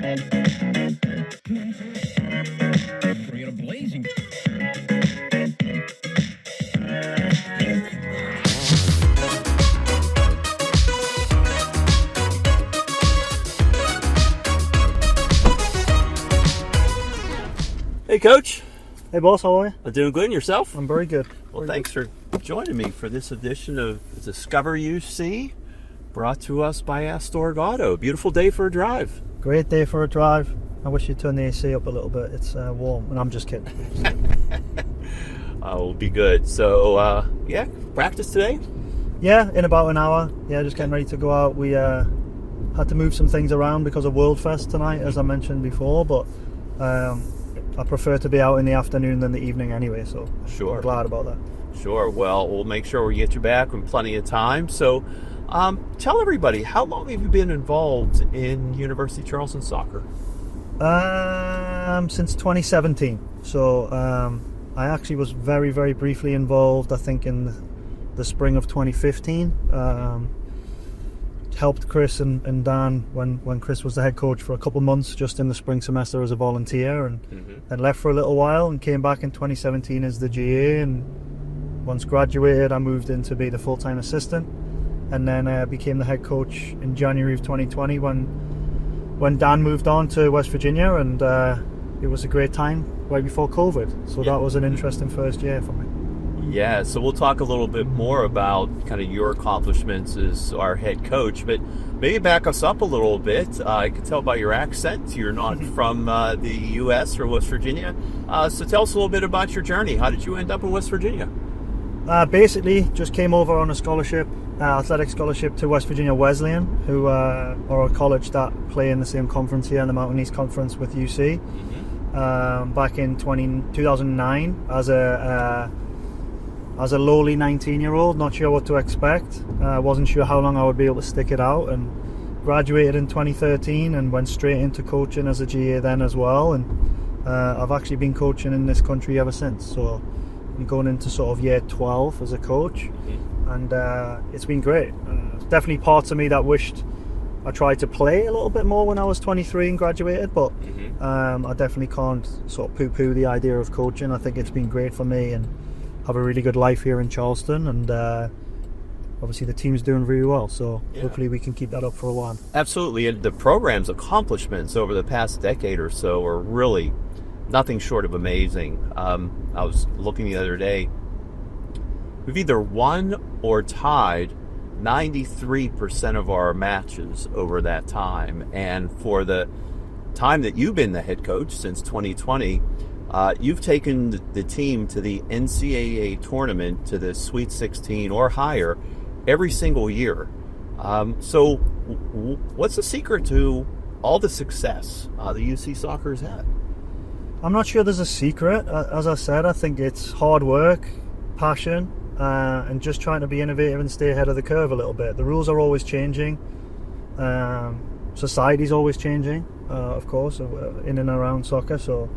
Bring it a blazing. Hey, Coach. Hey, boss, how are you? I'm doing good, and yourself? I'm very good. Well, thanks for joining me for this edition of Discover UC, brought to us by Astorg Auto. Beautiful day for a drive. Great day for a drive. I wish you'd turn the AC up a little bit. It's warm, and I'm just kidding. Will be good. So, practice today? Yeah, in about an hour. Yeah, just getting ready to go out. We had to move some things around because of World Fest tonight, as I mentioned before, but I prefer to be out in the afternoon than the evening anyway, so Sure. I'm glad about that. Sure. Well, we'll make sure we get you back in plenty of time. So, tell everybody, how long have you been involved in University of Charleston soccer? Since 2017. So I actually was very, very briefly involved, I think, in the spring of 2015. Helped Chris and Dan when Chris was the head coach for a couple months just in the spring semester as a volunteer, and then left for a little while and came back in 2017 as the GA, and once graduated I moved in to be the full-time assistant, and then became the head coach in January of 2020 when Dan moved on to West Virginia, and it was a great time right before COVID, so that was an interesting first year for me. Yeah, so we'll talk a little bit more about kind of your accomplishments as our head coach, but maybe back us up a little bit. I can tell by your accent you're not from the U.S. or West Virginia. So tell us a little bit about your journey. How did you end up in West Virginia? Basically, just came over on a scholarship, athletic scholarship to West Virginia Wesleyan, who are a college that play in the same conference here, in the Mountain East Conference with UC. Back in 2009 as a lowly 19-year-old, not sure what to expect. Wasn't sure how long I would be able to stick it out, and graduated in 2013 and went straight into coaching as a GA then as well. And I've actually been coaching in this country ever since. So I'm going into sort of year 12 as a coach, and it's been great. Definitely parts of me that wished I tried to play a little bit more when I was 23 and graduated, but I definitely can't sort of poo-poo the idea of coaching. I think it's been great for me and have a really good life here in Charleston, and obviously the team's doing really well, so hopefully we can keep that up for a while. Absolutely, and the program's accomplishments over the past decade or so are really nothing short of amazing. I was looking the other day, we've either won or tied 93% of our matches over that time, and for the time that you've been the head coach since 2020, you've taken the team to the NCAA tournament, to the Sweet 16 or higher every single year. So what's the secret to all the success the UC soccer has had? I'm not sure there's a secret. As I said, I think it's hard work, passion, and just trying to be innovative and stay ahead of the curve a little bit. The rules are always changing. Society's always changing, of course, in and around soccer. So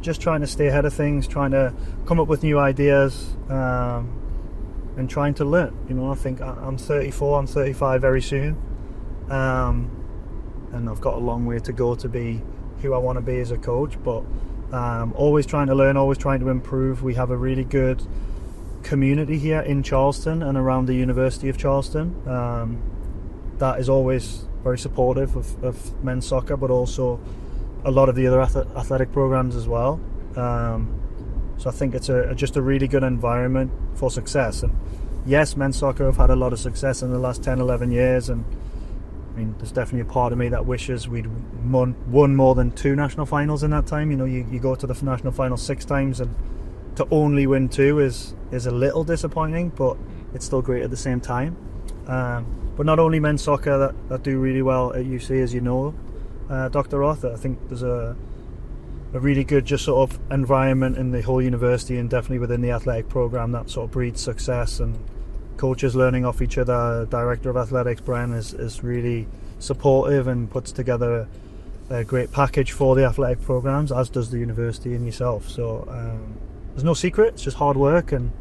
just trying to stay ahead of things, trying to come up with new ideas, and trying to learn. You know, I think I'm 34, I'm 35 very soon, and I've got a long way to go to be who I want to be as a coach, but always trying to learn, always trying to improve. We have a really good community here in Charleston and around the University of Charleston that is always very supportive of men's soccer, but also a lot of the other athletic programs as well. So I think it's just a really good environment for success. And yes, men's soccer have had a lot of success in the last 10, 11 years, and I mean, there's definitely a part of me that wishes we'd won more than 2 national finals in that time. You know, you go to the national final 6 times, and to only win 2 is a little disappointing, but it's still great at the same time. But not only men's soccer that do really well at UC, as you know, Dr. Roth, I think there's a really good just sort of environment in the whole university, and definitely within the athletic program, that sort of breeds success, and coaches learning off each other. Director of athletics, Brian, is really supportive and puts together a great package for the athletic programs, as does the university and yourself. So there's no secret, it's just hard work and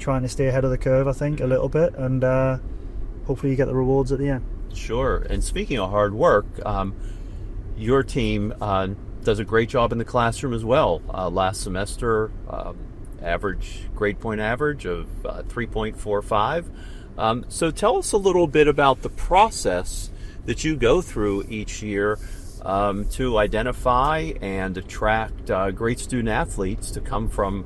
trying to stay ahead of the curve, I think, a little bit, and hopefully you get the rewards at the end. Sure. And speaking of hard work, your team does a great job in the classroom as well. Last semester, grade point average of 3.45. So tell us a little bit about the process that you go through each year to identify and attract great student athletes to come from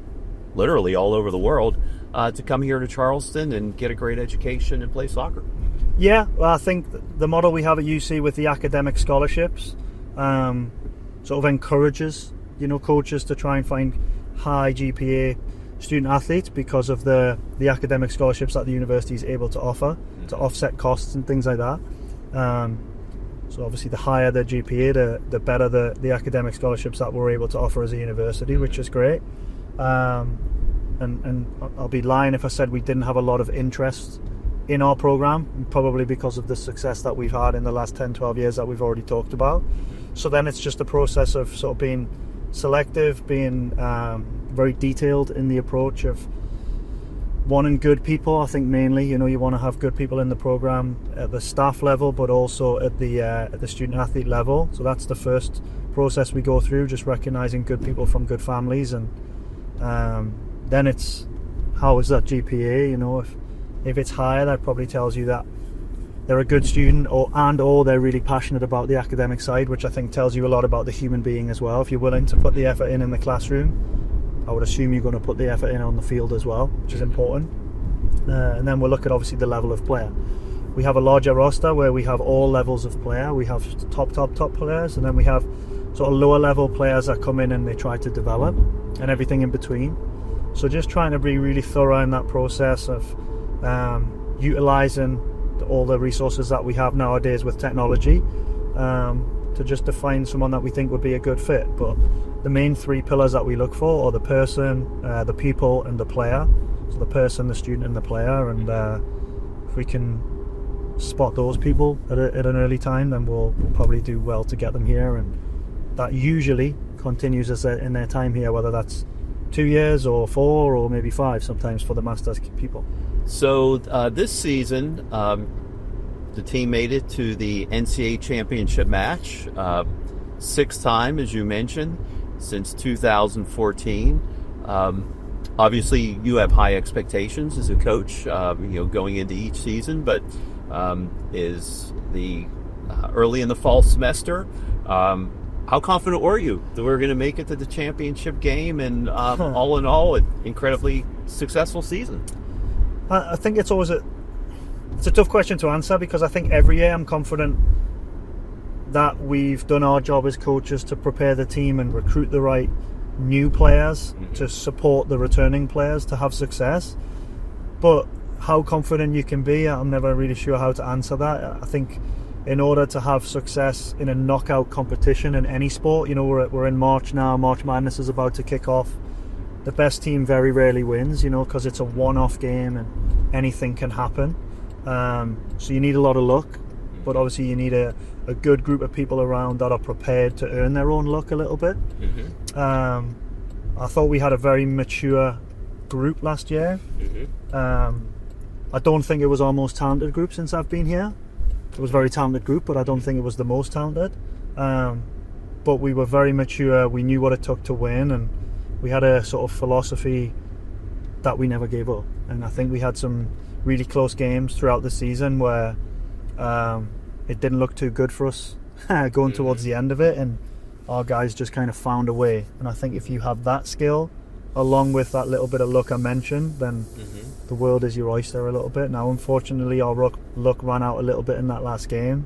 literally all over the world to come here to Charleston and get a great education and play soccer. Yeah, well, I think the model we have at UC with the academic scholarships sort of encourages, coaches to try and find high GPA student athletes because of the academic scholarships that the university is able to offer to offset costs and things like that. So obviously the higher the GPA, the better the academic scholarships that we're able to offer as a university, which is great. And I'll be lying if I said we didn't have a lot of interest in our program, probably because of the success that we've had in the last 10, 12 years that we've already talked about. So then it's just a process of sort of being selective, being very detailed in the approach of wanting good people. I think mainly, you want to have good people in the program at the staff level, but also at the student athlete level. So that's the first process we go through, just recognizing good people from good families, and then it's how is that GPA. If it's higher, that probably tells you that they're a good student, or they're really passionate about the academic side, which I think tells you a lot about the human being as well. If you're willing to put the effort in the classroom, I would assume you're going to put the effort in on the field as well, which is important. And then we'll look at obviously the level of player. We have a larger roster where we have all levels of player. We have top players, and then we have sort of lower level players that come in and they try to develop, and everything in between. So just trying to be really thorough in that process of utilising all the resources that we have nowadays with technology to just define someone that we think would be a good fit. But the main three pillars that we look for are the person, the people, and the player. So the person, the student, and the player. And if we can spot those people at an early time, then we'll probably do well to get them here. And that usually continues in their time here, whether that's 2 years or 4 or maybe 5 sometimes for the Masters people. So this season, the team made it to the NCAA championship match, 6th time, as you mentioned, since 2014. Obviously, you have high expectations as a coach, going into each season, but is the early in the fall semester. How confident were you that we were going to make it to the championship game, and all in all, an incredibly successful season? I think it's always a tough question to answer, because I think every year I'm confident that we've done our job as coaches to prepare the team and recruit the right new players to support the returning players to have success. But how confident you can be, I'm never really sure how to answer that. I think in order to have success in a knockout competition in any sport, we're in March now, March Madness is about to kick off. The best team very rarely wins, because it's a one-off game and anything can happen. So you need a lot of luck, but obviously you need a good group of people around that are prepared to earn their own luck a little bit. I thought we had a very mature group last year. I don't think it was our most talented group since I've been here. It was a very talented group, but I don't think it was the most talented. But we were very mature. We knew what it took to win, and we had a sort of philosophy that we never gave up. And I think we had some really close games throughout the season where it didn't look too good for us going towards the end of it, and our guys just kind of found a way. And I think if you have that skill along with that little bit of luck I mentioned, then the world is your oyster a little bit. Now unfortunately our luck ran out a little bit in that last game,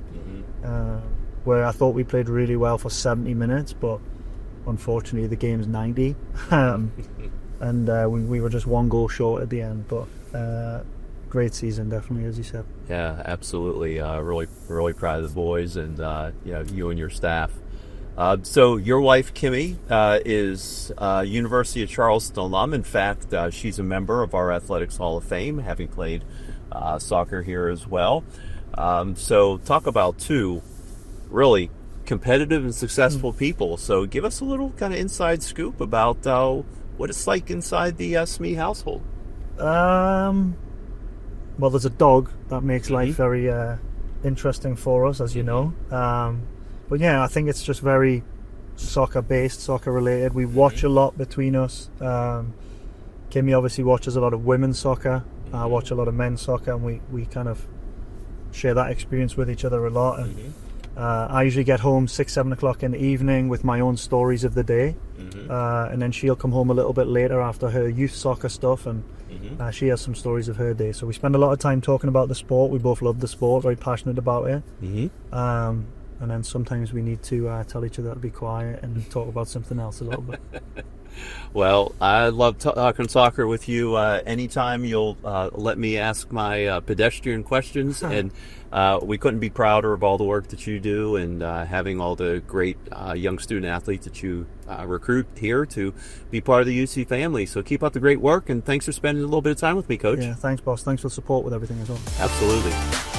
where I thought we played really well for 70 minutes, but unfortunately the game's 90. And we were just one goal short at the end. But great season, definitely, as you said. Yeah, absolutely. Really proud of the boys and you and your staff. So your wife Kimmy is University of Charleston alum. In fact, she's a member of our Athletics Hall of Fame, having played soccer here as well. So talk about two really competitive and successful people. So give us a little kind of inside scoop about what it's like inside the Smee household. Well, there's a dog that makes life very interesting for us, as you know. But yeah, I think it's just very soccer based, soccer related. We watch a lot between us. Kimmy obviously watches a lot of women's soccer. I watch a lot of men's soccer, and we kind of share that experience with each other a lot. And I usually get home 6-7 o'clock in the evening with my own stories of the day, and then she'll come home a little bit later after her youth soccer stuff, and she has some stories of her day. So we spend a lot of time talking about the sport. We both love the sport, very passionate about it. And then sometimes we need to tell each other to be quiet and talk about something else a little bit. Well, I love talking soccer with you. Anytime you'll let me ask my pedestrian questions, and we couldn't be prouder of all the work that you do, and having all the great young student athletes that you recruit here to be part of the UC family. So keep up the great work, and thanks for spending a little bit of time with me, Coach. Yeah, thanks, boss. Thanks for the support with everything as well. Absolutely.